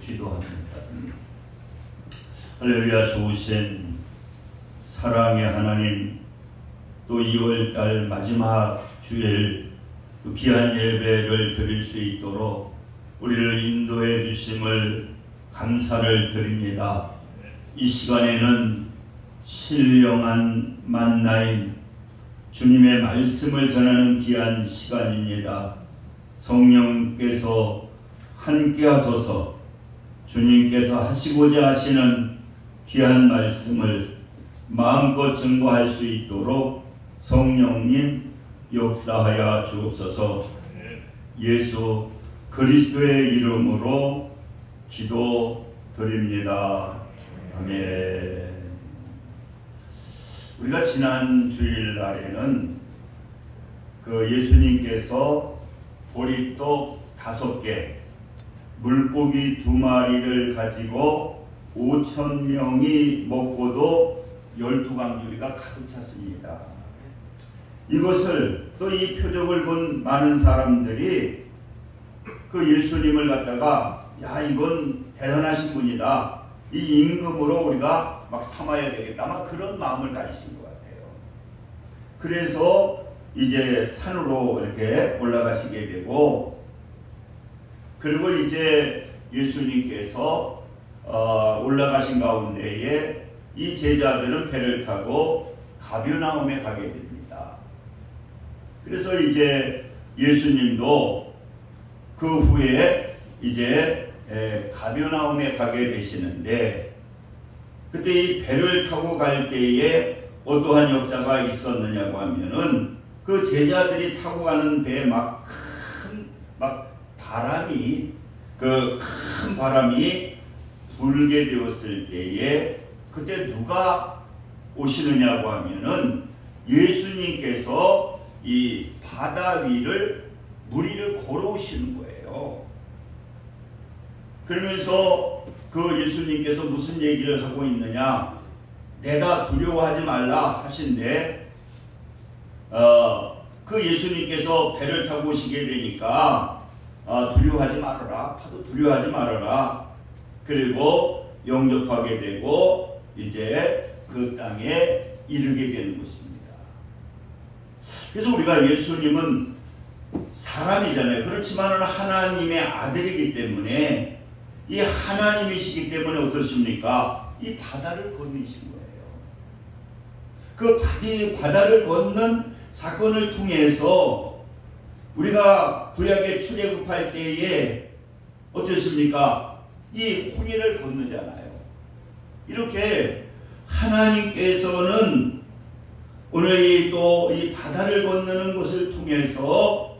기도합니다. 할렐루야. 좋으신 사랑의 하나님, 또 2월달 마지막 주일 그 귀한 예배를 드릴 수 있도록 우리를 인도해 주심을 감사를 드립니다. 이 시간에는 신령한 만나인 주님의 말씀을 전하는 귀한 시간입니다. 성령께서 함께 하소서. 주님께서 하시고자 하시는 귀한 말씀을 마음껏 증거할 수 있도록 성령님 역사하여 주옵소서. 예수 그리스도의 이름으로 기도드립니다. 아멘. 우리가 지난 주일날에는 그 예수님께서 보리떡 5개, 물고기 2마리를 가지고 5,000명이 먹고도 12강주리가 가득 찼습니다. 이것을 또 이 표적을 본 많은 사람들이 그 예수님을 갖다가 야, 이건 대단하신 분이다, 이 임금으로 우리가 막 삼아야 되겠다, 막 그런 마음을 가지신 것 같아요. 그래서 이제 산으로 이렇게 올라가시게 되고, 그리고 이제 예수님께서 올라가신 가운데에 이 제자들은 배를 타고 가버나움에 가게 됩니다. 그래서 이제 예수님도 그 후에 이제 가버나움에 가게 되시는데, 그때 이 배를 타고 갈 때에 어떠한 역사가 있었느냐고 하면은 그 제자들이 타고 가는 배에 막 바람이, 그 큰 바람이 불게 되었을 때에 그때 누가 오시느냐고 하면은 예수님께서 이 바다 위를 물 위를 걸어오시는 거예요. 그러면서 그 예수님께서 무슨 얘기를 하고 있느냐, 내가 두려워하지 말라 하신데, 그 예수님께서 배를 타고 오시게 되니까 두려워하지 말아라, 파도 두려워하지 말아라, 그리고 영접하게 되고 이제 그 땅에 이르게 되는 것입니다. 그래서 우리가 예수님은 사람이잖아요. 그렇지만 하나님의 아들이기 때문에, 이 하나님이시기 때문에 어떻습니까? 이 바다를 건너신 거예요. 그 바다를 건넌 사건을 통해서 우리가 구약에 출애굽할 때에 어떻습니까? 이 홍해를 건너잖아요. 이렇게 하나님께서는 오늘 또 이 바다를 건너는 것을 통해서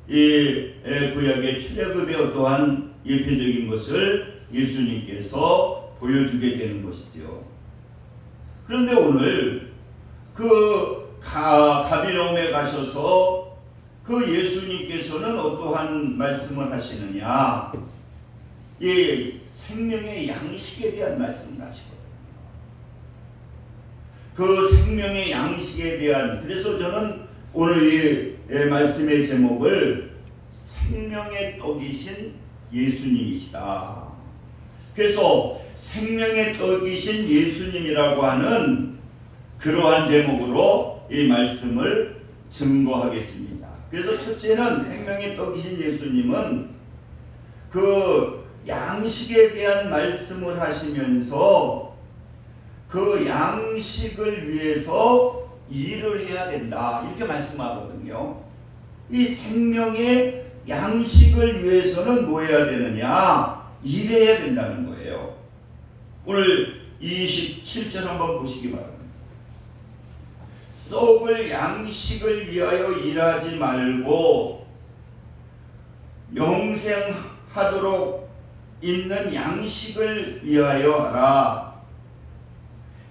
이 구약의 출애굽의 어떠한 예표적인 것을 예수님께서 보여주게 되는 것이죠. 그런데 오늘 그 가버나움에 가셔서 그 예수님께서는 어떠한 말씀을 하시느냐, 이 생명의 양식에 대한 말씀을 하시거든요. 그 생명의 양식에 대한, 그래서 저는 오늘 이 말씀의 제목을 생명의 떡이신 예수님이시다. 그래서 생명의 떡이신 예수님이라고 하는 그러한 제목으로 이 말씀을 증거하겠습니다. 그래서 첫째는 생명의 떡이신 예수님은 그 양식에 대한 말씀을 하시면서 그 양식을 위해서 일을 해야 된다, 이렇게 말씀하거든요. 이 생명의 양식을 위해서는 뭐 해야 되느냐? 일해야 된다는 거예요. 오늘 27절 한번 보시기 바랍니다. 썩을 양식을 위하여 일하지 말고 영생하도록 있는 양식을 위하여 하라.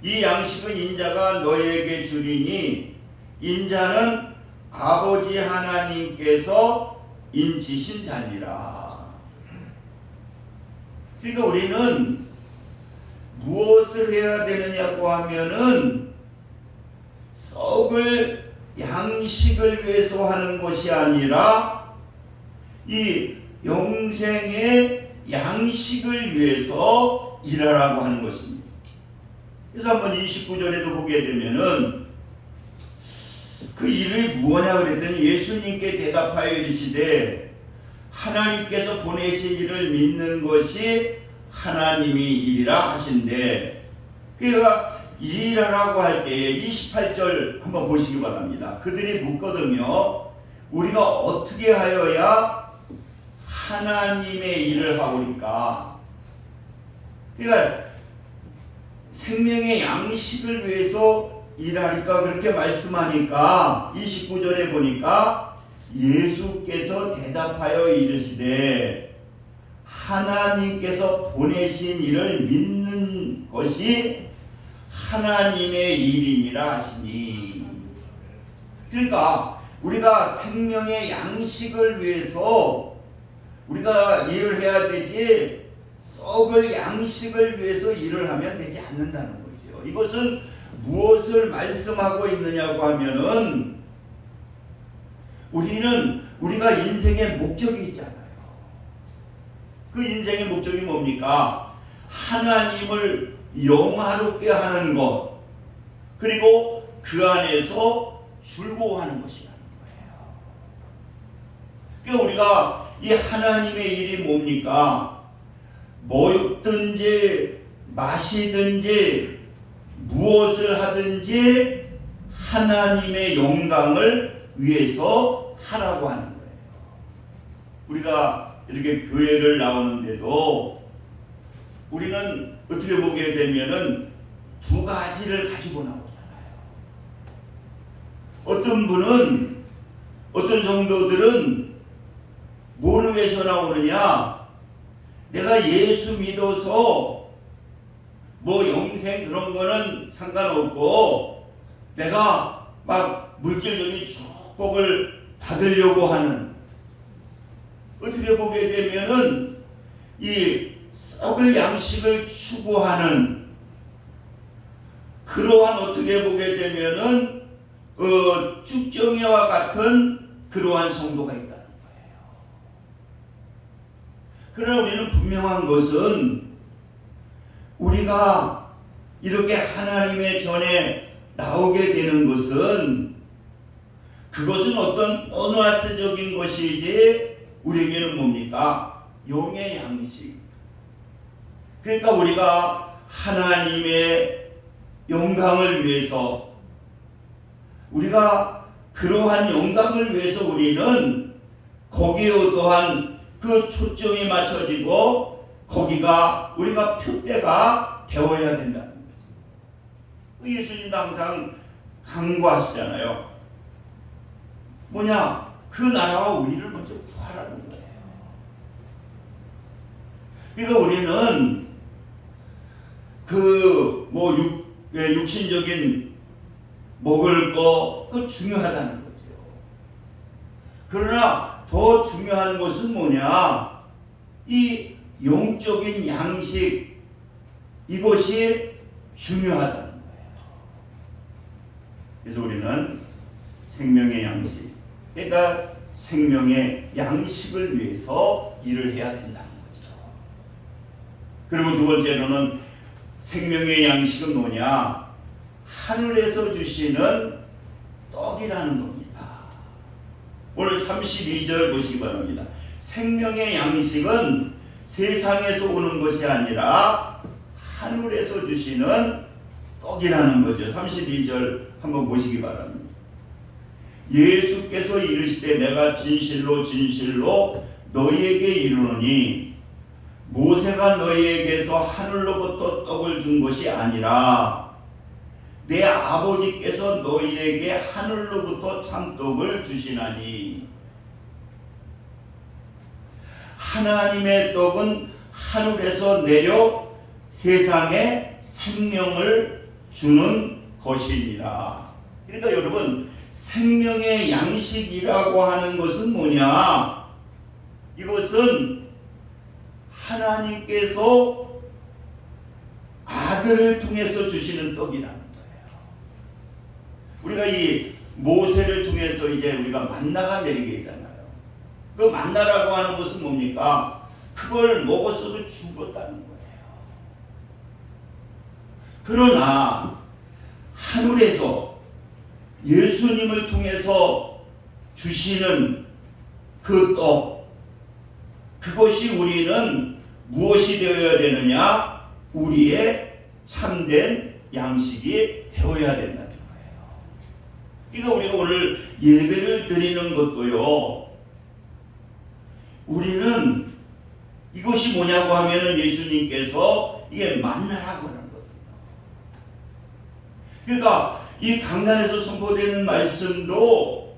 이 양식은 인자가 너에게 주리니 인자는 아버지 하나님께서 인치신 자니라. 그러니까 우리는 무엇을 해야 되느냐고 하면은 썩을 양식을 위해서 하는 것이 아니라 이 영생의 양식을 위해서 일하라고 하는 것입니다. 그래서 한번 29절에도 보게 되면은 그 일이 무엇냐 그랬더니 예수님께 대답하여 이르시되 하나님께서 보내신 일을 믿는 것이 하나님의 일이라 하신대. 그러니까 일하라고 할 때에 28절 한번 보시기 바랍니다. 그들이 묻거든요. 우리가 어떻게 하여야 하나님의 일을 하오리까? 그러니까 생명의 양식을 위해서 일하리까 그렇게 말씀하니까 29절에 보니까 예수께서 대답하여 이르시되 하나님께서 보내신 일을 믿는 것이 하나님의 일이니라 하시니. 그러니까 우리가 생명의 양식을 위해서 우리가 일을 해야 되지 썩을 양식을 위해서 일을 하면 되지 않는다는 거죠. 이것은 무엇을 말씀하고 있느냐고 하면은 우리가 인생의 목적이 있잖아요. 그 인생의 목적이 뭡니까? 하나님을 영화롭게 하는 것, 그리고 그 안에서 즐거워하는 것이라는 거예요. 그러니까 우리가 이 하나님의 일이 뭡니까? 먹든지 마시든지 무엇을 하든지 하나님의 영광을 위해서 하라고 하는 거예요. 우리가 이렇게 교회를 나오는데도 우리는 어떻게 보게 되면은 두 가지를 가지고 나오잖아요. 어떤 분은, 어떤 성도들은 뭐를 위해서 나오느냐? 내가 예수 믿어서 뭐 영생 그런 거는 상관없고 내가 막 물질적인 축복을 받으려고 하는, 어떻게 보게 되면은 이 썩을 양식을 추구하는 그러한, 어떻게 보게 되면은 쭉정이와 같은 그러한 성도가 있다는 거예요. 그러나 우리는 분명한 것은 우리가 이렇게 하나님의 전에 나오게 되는 것은 그것은 어떤 보너스적인 것이지 우리에게는 뭡니까? 영의 양식. 그러니까 우리가 하나님의 영광을 위해서, 우리가 그러한 영광을 위해서 우리는 거기에 어떠한 그 초점이 맞춰지고 거기가 우리가 표대가 되어야 된다는 거죠. 예수님도 항상 강구하시잖아요. 뭐냐? 그 나라와 의를 먼저 구하라는 거예요. 그러니까 우리는 육신적인 먹을 거, 그거 중요하다는 거죠. 그러나 더 중요한 것은 뭐냐? 이 영적인 양식, 이것이 중요하다는 거예요. 그래서 우리는 생명의 양식, 그러니까 생명의 양식을 위해서 일을 해야 된다는 거죠. 그리고 두 번째로는 생명의 양식은 뭐냐? 하늘에서 주시는 떡이라는 겁니다. 오늘 32절 보시기 바랍니다. 생명의 양식은 세상에서 오는 것이 아니라 하늘에서 주시는 떡이라는 거죠. 32절 한번 보시기 바랍니다. 예수께서 이르시되 내가 진실로 진실로 너희에게 이르노니 모세가 너희에게서 하늘로부터 떡을 준 것이 아니라 내 아버지께서 너희에게 하늘로부터 참떡을 주시나니. 하나님의 떡은 하늘에서 내려 세상에 생명을 주는 것이니라. 그러니까 여러분, 생명의 양식이라고 하는 것은 뭐냐? 이것은 하나님께서 아들을 통해서 주시는 떡이라는 거예요. 우리가 이 모세를 통해서 이제 우리가 만나가 내리게 되잖아요. 그 만나라고 하는 것은 뭡니까? 그걸 먹었어도 죽었다는 거예요. 그러나 하늘에서 예수님을 통해서 주시는 그 떡, 그것이 우리는 무엇이 되어야 되느냐? 우리의 참된 양식이 되어야 된다는 거예요. 그러니까 우리가 오늘 예배를 드리는 것도요, 우리는 이것이 뭐냐고 하면은 예수님께서 이게 만나라고 하는 거거든요. 그러니까 이 강단에서 선포되는 말씀도,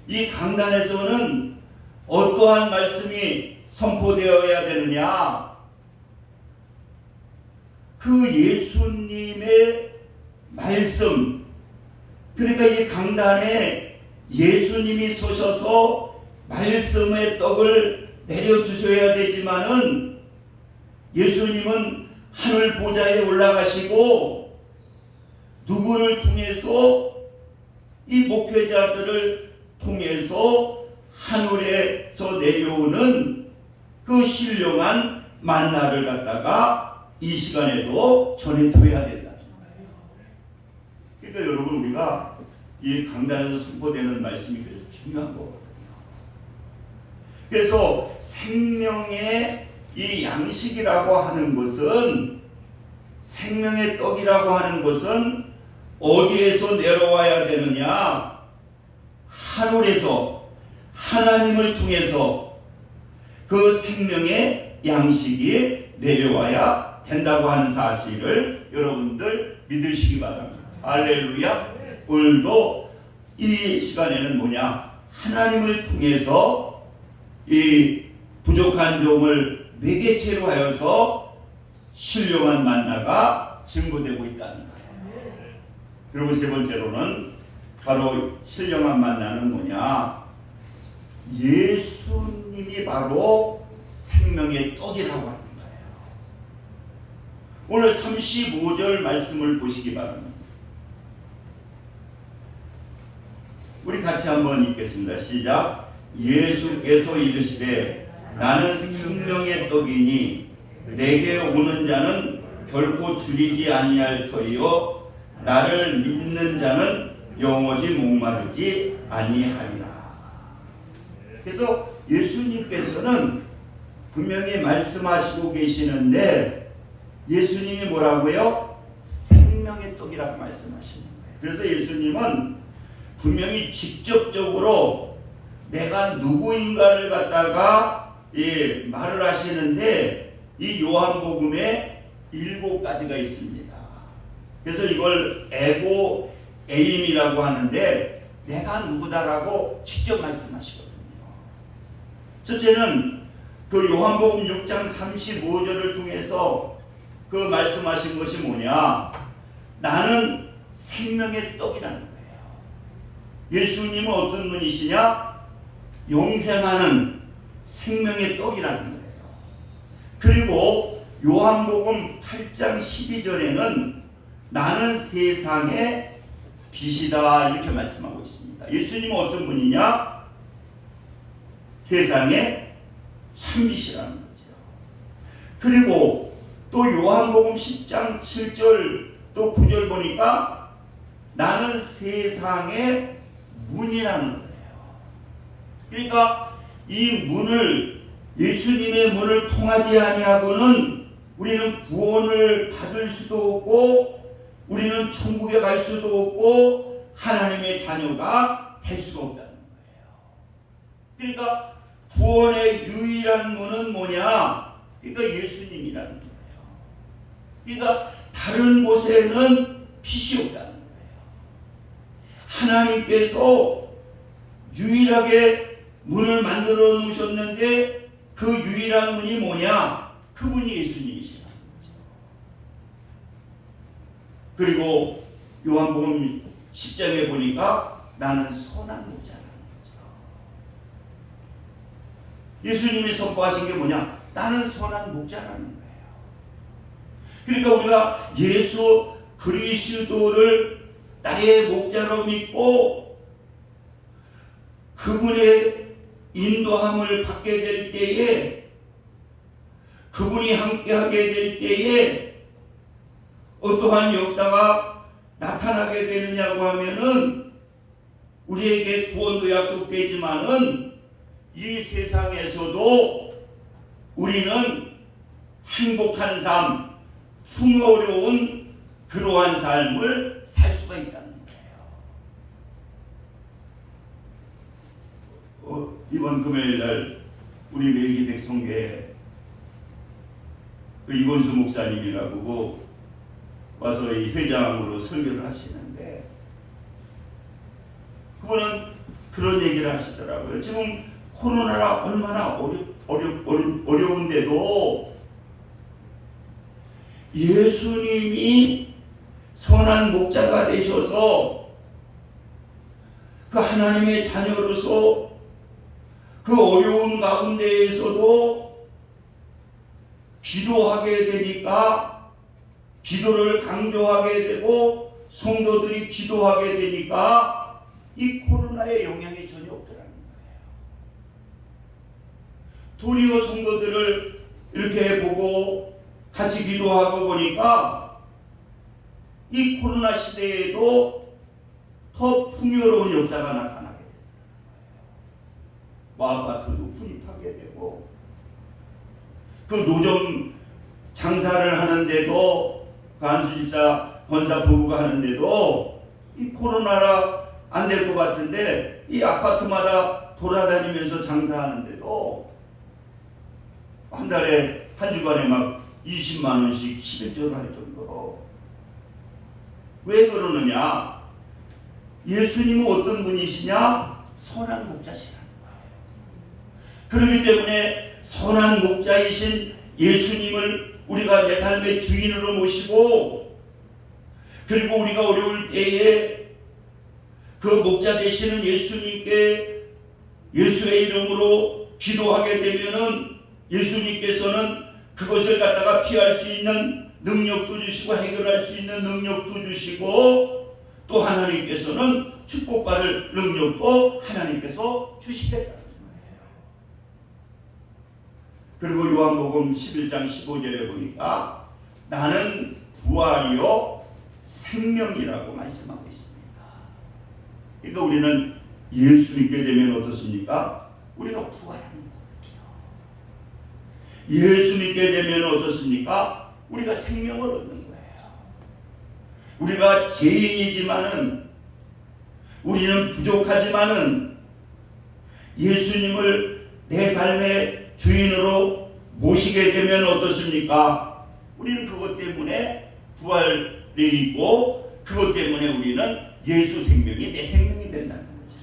이 강단에서는 어떠한 말씀이 선포되어야 되느냐? 그 예수님의 말씀, 그러니까 이 강단에 예수님이 서셔서 말씀의 떡을 내려주셔야 되지만은, 예수님은 하늘 보좌에 올라가시고 누구를 통해서, 이 목회자들을 통해서 하늘에서 내려오는 그 신령한 만나를 갖다가 이 시간에도 전해줘야 된다는 거예요. 그러니까 여러분, 우리가 이 강단에서 선포되는 말씀이 그래서 중요한 거거든요. 그래서 생명의 이 양식이라고 하는 것은, 생명의 떡이라고 하는 것은 어디에서 내려와야 되느냐? 하늘에서 하나님을 통해서 그 생명의 양식이 내려와야 된다고 하는 사실을 여러분들 믿으시기 바랍니다. 할렐루야. 오늘도 이 시간에는 뭐냐? 하나님을 통해서 이 부족한 종을 매개체로 하여서 신령한 만나가 증거되고 있다는 거예요. 그리고 세 번째로는 바로 신령한 만나는 뭐냐? 예수님이 바로 생명의 떡이라고 하는 거예요. 오늘 35절 말씀을 보시기 바랍니다. 우리 같이 한번 읽겠습니다. 시작. 예수께서 이르시되 나는 생명의 떡이니 내게 오는 자는 결코 줄이지 아니할 터이요 나를 믿는 자는 영원히 목마르지 아니하리라. 그래서 예수님께서는 분명히 말씀하시고 계시는데, 예수님이 뭐라고요? 생명의 떡이라고 말씀하시는 거예요. 그래서 예수님은 분명히 직접적으로 내가 누구인가를 갖다가 말을 하시는데, 이 요한복음에 7가지가 있습니다. 그래서 이걸 에고 에임이라고 하는데, 내가 누구다라고 직접 말씀하시거든요. 첫째는 그 요한복음 6장 35절을 통해서 그 말씀하신 것이 뭐냐? 나는 생명의 떡이라는 거예요. 예수님은 어떤 분이시냐? 영생하는 생명의 떡이라는 거예요. 그리고 요한복음 8장 12절에는 나는 세상의 빛이다 이렇게 말씀하고 있습니다. 예수님은 어떤 분이냐? 세상의 참빛이라는 거죠. 그리고 또 요한복음 10장 7절 또 9절 보니까 나는 세상의 문이라는 거예요. 그러니까 이 문을, 예수님의 문을 통하지 아니하고는 우리는 구원을 받을 수도 없고, 우리는 천국에 갈 수도 없고, 하나님의 자녀가 될 수가 없다는 거예요. 그러니까 구원의 유일한 문은 뭐냐? 그러니까 예수님이라는 거예요. 그러니까 다른 곳에는 빛이 없다는 거예요. 하나님께서 유일하게 문을 만들어 놓으셨는데, 그 유일한 문이 뭐냐? 그분이 예수님이시라는 거죠. 그리고 요한복음 10장에 보니까 나는 선한 목자라는 거죠. 예수님이 선포하신 게 뭐냐? 나는 선한 목자라는 거예요. 그러니까 우리가 예수 그리스도를 나의 목자로 믿고 그분의 인도함을 받게 될 때에 그분이 함께하게 될 때에 어떠한 역사가 나타나게 되느냐고 하면은 우리에게 구원도 약속되지만은 이 세상에서도 우리는 행복한 삶, 풍요로운 그러한 삶을 살 수가 있다는 거예요. 이번 금요일날 우리 멜기백 성교회 그 이건수 목사님이라고 와서 이 회장으로 설교를 하시는데 그분은 그런 얘기를 하시더라고요. 지금 코로나가 얼마나 어려운데도 예수님이 선한 목자가 되셔서 그 하나님의 자녀로서 그 어려운 가운데에서도 기도하게 되니까 기도를 강조하게 되고 성도들이 기도하게 되니까 이 코로나의 영향이 전혀 없더라는 거예요. 도리어 성도들을 이렇게 보고 같이 기도하고 보니까 이 코로나 시대에도 더 풍요로운 역사가 나타나게 되더라는 거예요. 아파트도 분입하게 되고 그 노점 장사를 하는데도 그 안수집사 권사 부부가 하는데도 이 코로나라 안 될 것 같은데 이 아파트마다 돌아다니면서 장사하는데도 한 달에 한 주간에 막 20만 원씩 11조를 할 정도로. 왜 그러느냐? 예수님은 어떤 분이시냐? 선한 목자시라는 거예요. 그렇기 때문에 선한 목자이신 예수님을 우리가 내 삶의 주인으로 모시고 그리고 우리가 어려울 때에 그 목자 되시는 예수님께 예수의 이름으로 기도하게 되면은 예수님께서는 그것을 갖다가 피할 수 있는 능력도 주시고 해결할 수 있는 능력도 주시고 또 하나님께서는 축복받을 능력도 하나님께서 주시겠다는 거예요. 그리고 요한복음 11장 15절에 보니까 나는 부활이요 생명이라고 말씀하고 있습니다. 그러니까 우리는 예수 믿게 되면 어떻습니까? 우리가 부활하는 거거든요. 예수 믿게 되면 어떻습니까? 우리가 생명을 얻는 거예요. 우리가 죄인이지만은 우리는 부족하지만은 예수님을 내 삶의 주인으로 모시게 되면 어떻습니까? 우리는 그것 때문에 부활이 있고 그것 때문에 우리는 예수 생명이 내 생명이 된다는 거죠.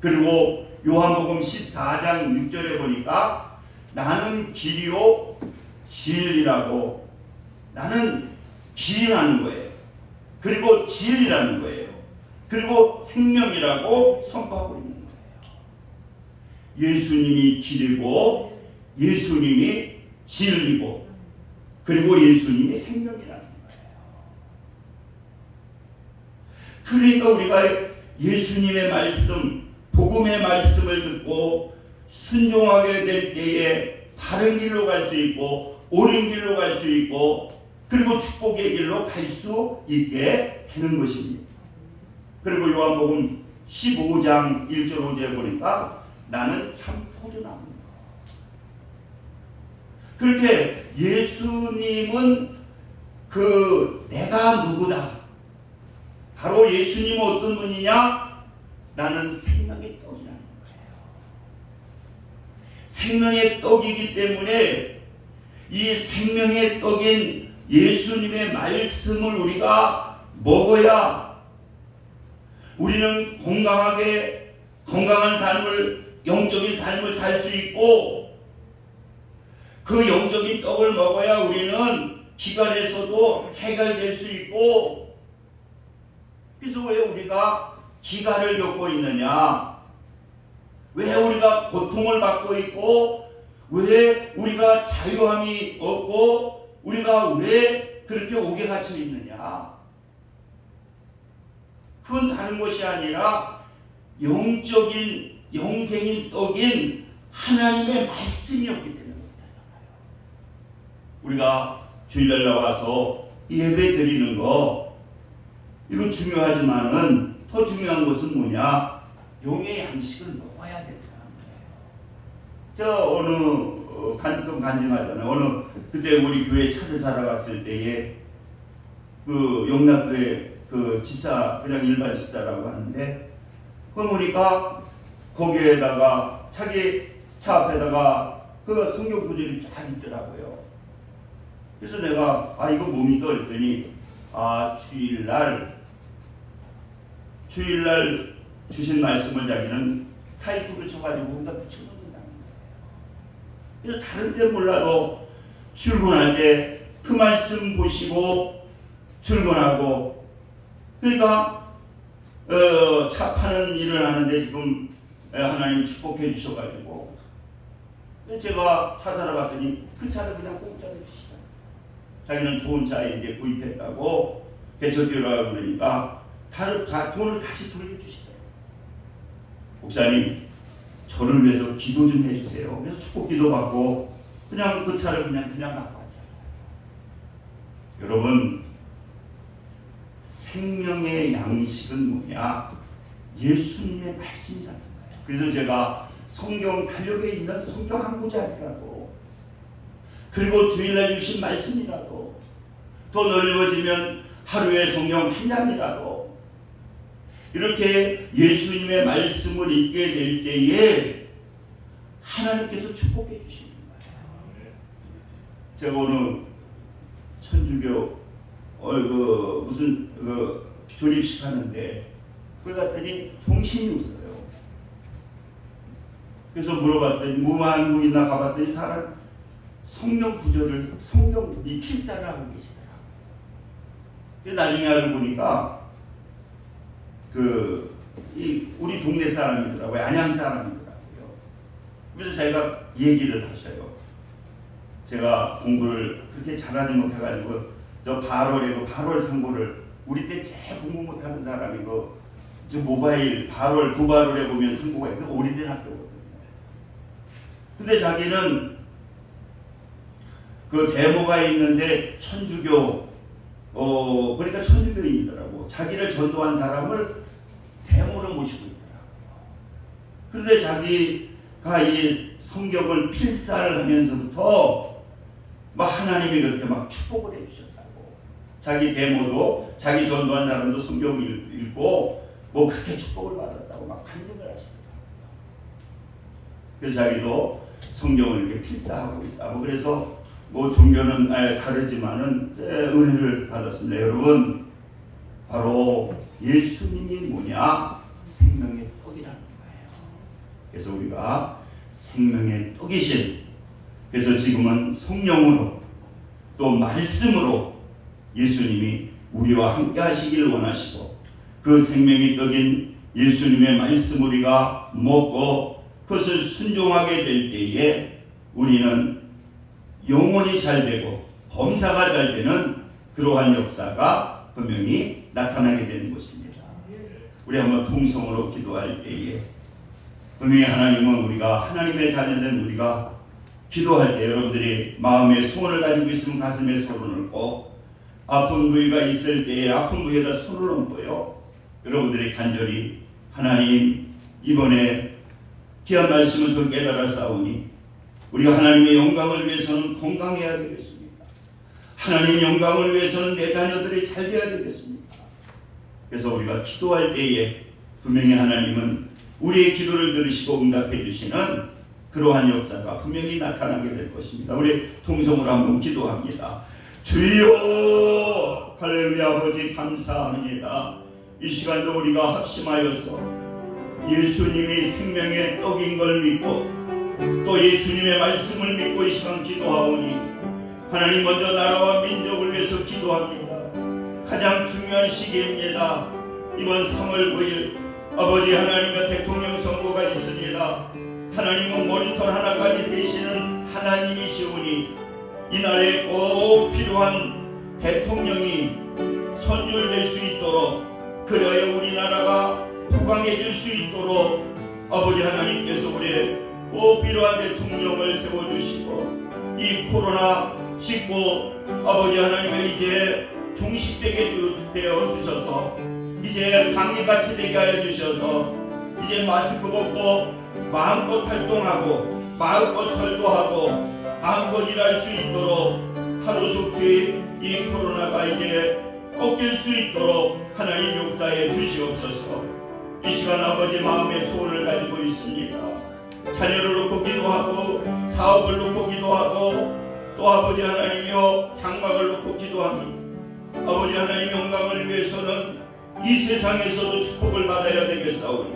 그리고 요한복음 14장 6절에 보니까 나는 길이요 진리라고 나는 길이라는 거예요. 그리고 진리라는 거예요. 그리고 생명이라고 선포하고 있는 거예요. 예수님이 길이고 예수님이 진리고 그리고 예수님이 생명이라는 거예요. 그러니까 우리가 예수님의 말씀, 복음의 말씀을 듣고 순종하게 될 때에 바른 길로 갈 수 있고 옳은 길로 갈 수 있고 그리고 축복의 길로 갈 수 있게 되는 것입니다. 그리고 요한복음 15장 1절 5절에 보니까 나는 참 포도나무다. 그렇게 예수님은 내가 누구다. 바로 예수님은 어떤 분이냐? 나는 생명의 떡이라는 거예요. 생명의 떡이기 때문에 이 생명의 떡인 예수님의 말씀을 우리가 먹어야 우리는 건강한 삶을, 영적인 삶을 살 수 있고 그 영적인 떡을 먹어야 우리는 기갈에서도 해결될 수 있고 그래서 왜 우리가 기갈을 겪고 있느냐? 왜 우리가 고통을 받고 있고 왜 우리가 자유함이 없고 우리가 왜 그렇게 옥에 갇혀 있느냐? 그건 다른 것이 아니라 영적인 영생인 떡인 하나님의 말씀이었기 때문입니다. 우리가 주일날 나와서 예배 드리는 거 이거 중요하지만은 더 중요한 것은 뭐냐? 용의 양식을 먹어야 된다는 거예요. 저 어느 좀 간증하잖아요. 그때 우리 교회 차례사라 갔을 때에 그 용락교회 그 집사 그냥 일반 집사라고 하는데 그거 보니까 거기에다가 자기 차 앞에다가 그 성경 구절이 쫙 있더라고요. 그래서 내가 이거 뭡니까 그랬더니 주일날 주신 말씀을 자기는 타이프로 쳐가지고 거기다 붙여놓는다는 거예요. 그래서 다른 때 몰라도 출근할 때 그 말씀 보시고 출근하고 그러니까 차 파는 일을 하는데 지금 하나님 축복해 주셔가지고 제가 차 사러 갔더니 그 차를 그냥 공짜로 주시잖아요. 자기는 좋은 차에 이제 구입했다고 개척교라고 그러니까 다 돈을 다시 돌려주시더라고요. 목사님 저를 위해서 기도 좀 해주세요. 그래서 축복 기도 받고 그냥 그 차를 그냥 갖고 왔잖아요. 여러분 생명의 양식은 뭐냐? 예수님의 말씀이라는 거예요. 그래서 제가 성경 달력에 있는 성경 한 구절이라도 그리고 주일날 주신 말씀이라도 더 넓어지면 하루에 성경 한 장이라도 이렇게 예수님의 말씀을 읽게 될 때에 하나님께서 축복해 주시는 거예요. 제가 오늘 천주교 무슨 조립식 하는데 거기 갔더니 정신이 없어요. 그래서 물어봤더니 무한국이나 가봤더니 사람 성경 구절을 성경 필사를 하고 계시더라고요. 나중에 알고 보니까 우리 동네 사람이더라고요. 안양 사람이더라고요. 그래서 자기가 얘기를 하셔요. 제가 공부를 그렇게 잘하지 못해가지고 저 발월 상고를 우리 때 제일 공부 못하는 사람이 저 모바일 두발월에 보면 상고가 있고 오래된 학교거든요. 근데 자기는 그 데모가 있는데 천주교 그러니까 천주교인이더라고. 자기를 전도한 사람을 데모로 모시고 있더라고요. 그런데 자기가 이 성경을 필사를 하면서부터 하나님이 그렇게 축복을 해주셨다고. 자기 데모도 자기 전도한 사람도 성경을 읽고 그렇게 축복을 받았다고 간증을 하시더라고요. 그래서 자기도 성경을 이렇게 필사하고 있다. 그래서 종교는 다르지만은 은혜를 받았습니다. 여러분 바로 예수님이 뭐냐? 생명의 떡이라는 거예요. 그래서 우리가 생명의 떡이신 그래서 지금은 성령으로 또 말씀으로 예수님이 우리와 함께 하시길 원하시고 그 생명의 떡인 예수님의 말씀 우리가 먹고 그것을 순종하게 될 때에 우리는 영혼이 잘 되고 범사가 잘 되는 그러한 역사가 분명히 나타나게 되는 것입니다. 우리 한번 통성으로 기도할 때에 분명히 하나님은 우리가 하나님의 자녀된 우리가 기도할 때 여러분들이 마음에 소원을 가지고 있으면 가슴에 손을 얹고 아픈 부위가 있을 때에 아픈 부위에다 손을 얹고요. 여러분들이 간절히 하나님 이번에 귀한 말씀을 더 깨달아 싸우니 우리가 하나님의 영광을 위해서는 건강해야 되겠습니다. 하나님 영광을 위해서는 내 자녀들이 잘 되어야 되겠습니다. 그래서 우리가 기도할 때에 분명히 하나님은 우리의 기도를 들으시고 응답해 주시는 그러한 역사가 분명히 나타나게 될 것입니다. 우리 통성으로 한번 기도합니다. 주여 할렐루야. 아버지 감사합니다. 이 시간도 우리가 합심하여서 예수님이 생명의 떡인 걸 믿고 또 예수님의 말씀을 믿고 이 시간 기도하오니 하나님 먼저 나라와 민족을 위해서 기도합니다. 가장 중요한 시기입니다. 이번 3월 9일 아버지 하나님의 대통령 선거가 있습니다. 하나님은 모니터 하나까지 세시는 하나님이시오니 이날에 꼭 필요한 대통령이 선출될 수 있도록 그래야 우리나라가 부강해질 수 있도록 아버지 하나님께서 우리의 꼭 필요한 대통령을 세워주시고 이 코로나 씻고 아버지 하나님의 이제 종식되게 되어 주셔서 이제 감기같이 되게 하여 주셔서 이제 마스크 벗고 마음껏 활동하고 마음껏 절도하고 마음껏 일할 수 있도록 하루속히 이 코로나가 이제 꺾일 수 있도록 하나님 역사해 주시옵소서. 이 시간 아버지 마음의 소원을 가지고 있습니다. 자녀를 놓고 기도하고 사업을 놓고 기도하고 또 아버지 하나님이여 장막을 놓고 기도합니다. 아버지 하나님 영광을 위해서는 이 세상에서도 축복을 받아야 되겠사오니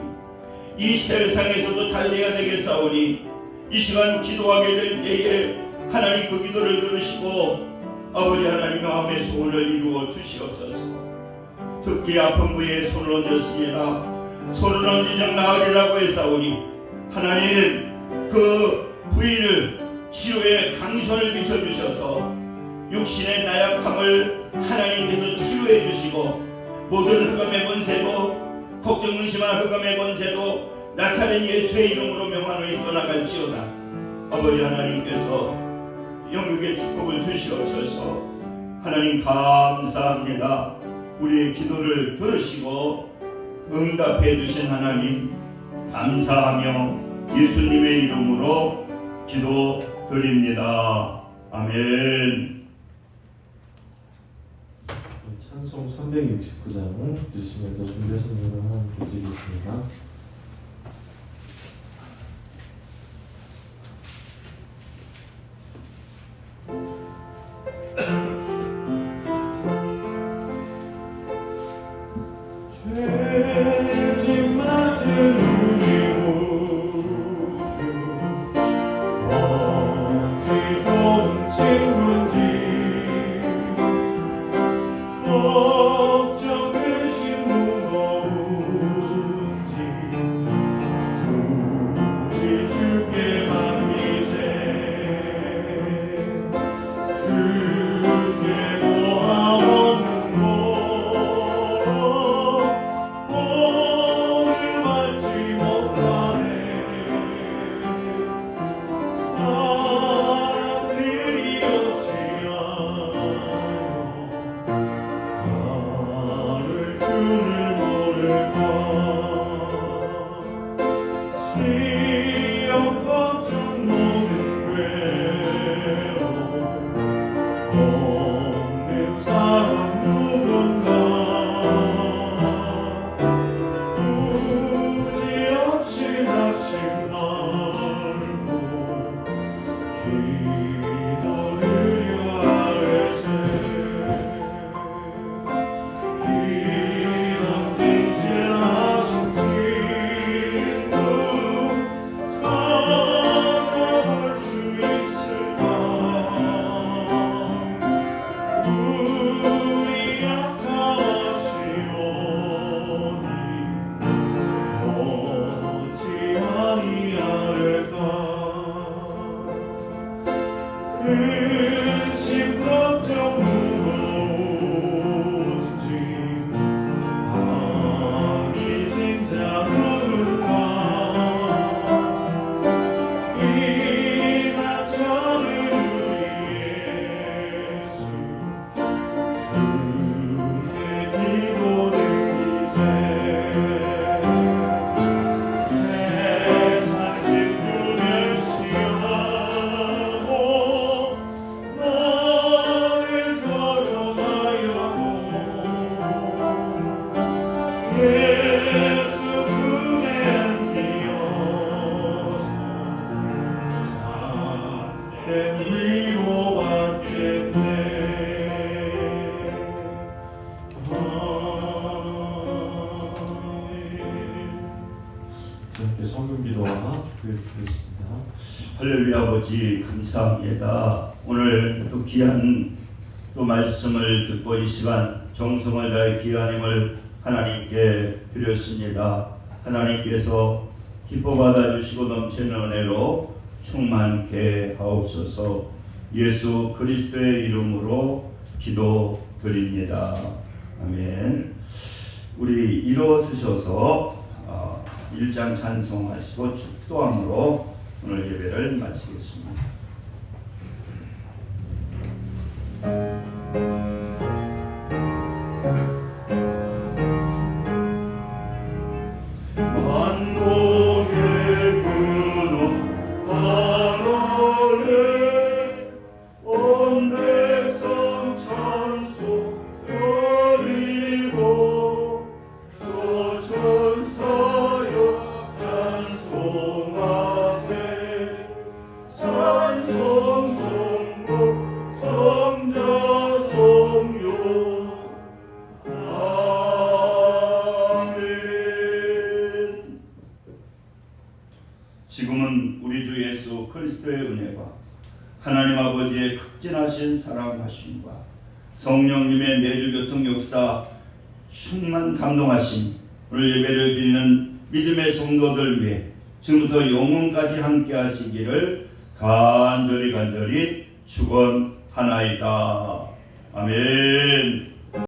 이 세상에서도 잘 돼야 되겠사오니 이 시간 기도하게 될 때에 하나님 그 기도를 들으시고 아버지 하나님 마음의 소원을 이루어 주시옵소서. 특히 아픈 부위에 손을 얹었습니다. 손을 얹으정 나으리라고 했사오니 하나님 그 부위를 치료의 강선을 비춰주셔서 육신의 나약함을 하나님께서 치료해 주시고 모든 흑암의 권세도 걱정 의심한 흑암의 권세도 나사렛 예수의 이름으로 명하노니 떠나갈지어다. 아버지 하나님께서 영육의 축복을 주시옵소서. 하나님 감사합니다. 우리의 기도를 들으시고 응답해 주신 하나님 감사하며 예수님의 이름으로 기도드립니다. 아멘. 찬송 369장 드시면서 준비하신 노래 하나님께 드리겠습니다. 죄짐 맡은 우리 우주 어찌 좋은 친구인지 걱정 의심 무거운지 우리 주께 맡기세. 주께 고하오는 오늘 받지 못하네. 사람들이 어찌하여 나를 주를 모를까. 시험 걱정 모든 괴로움 없는 사람 누군가. 굳이없이 낙심 말고 기도드려 아뢰세. 이런 진실하신 친구 찾아볼 수 있을까. 우리 약하시오니 어찌 아니하를까. 근심 걱정 무거운지 아니 진짜 누군가. 이 낙천을 우리 예수 주께 기도드리세. 세상 진주 멸시하고 나를 저려하여도 예수 품에 안기어서 참된 위로받겠네. 함께 성금 기도와 축복해 주시겠습니다. 할렐루야. 아버지 감사합니다. 오늘 또 귀한 또 말씀을 듣고 이 시간 정성을 다해 귀한 힘을 하나님께 드렸습니다. 하나님께서 기뻐 받아주시고 넘치는 은혜로 충만케 하옵소서. 예수 그리스도의 이름으로 기도드립니다. 아멘. 우리 일어서셔서 1장 찬송하시고 축도함으로 오늘 예배를 마치겠습니다. 찬송하세 찬송 성부 성자 성령 아멘. 지금은 우리 주 예수 그리스도의 은혜가 하나님 아버지의 극진하신 사랑하심과 성령님의 내주교통 역사 충만 감동하심 오늘 예배를 드리는 믿음의 성도들 위해 지금부터 영원까지 함께 하시기를 간절히 축원하나이다. 아멘.